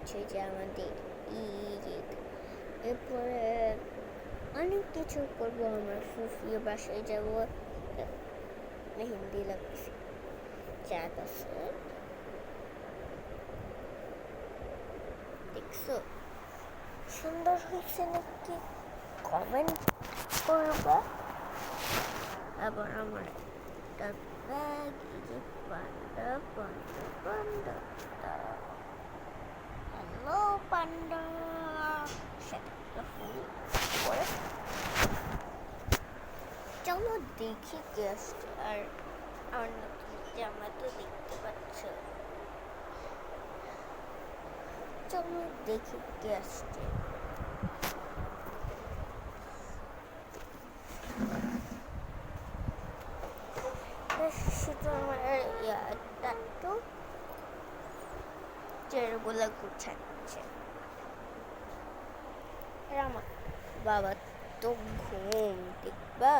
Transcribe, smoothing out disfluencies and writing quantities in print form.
হচ্ছে যে আমাদের ঈদ। এরপরে অনেক কিছু করবো, আমরা ফুফির বাসায় যাবো, মেহেন্দি লাগছে, চাঁদ আছে, দেখছো সুন্দর হয়েছে নাকি কমেন্ট করবা। আবার আমার একটা ব্যাগ, এই যে পান্ডা পান্ডা পান্ডা, হ্যালো পান্ডা, সাথে ফুল পরে চলো দেখি কে আসছে। আর আমার নতুন জামা তো দেখতে পাচ্ছ, চলো দেখি কে আসছে। শুধু আমার ইয়াটা একটু চেরগুলা গুছাচ্ছে। আর আমার বাবা তো ঘুম, দেখবা।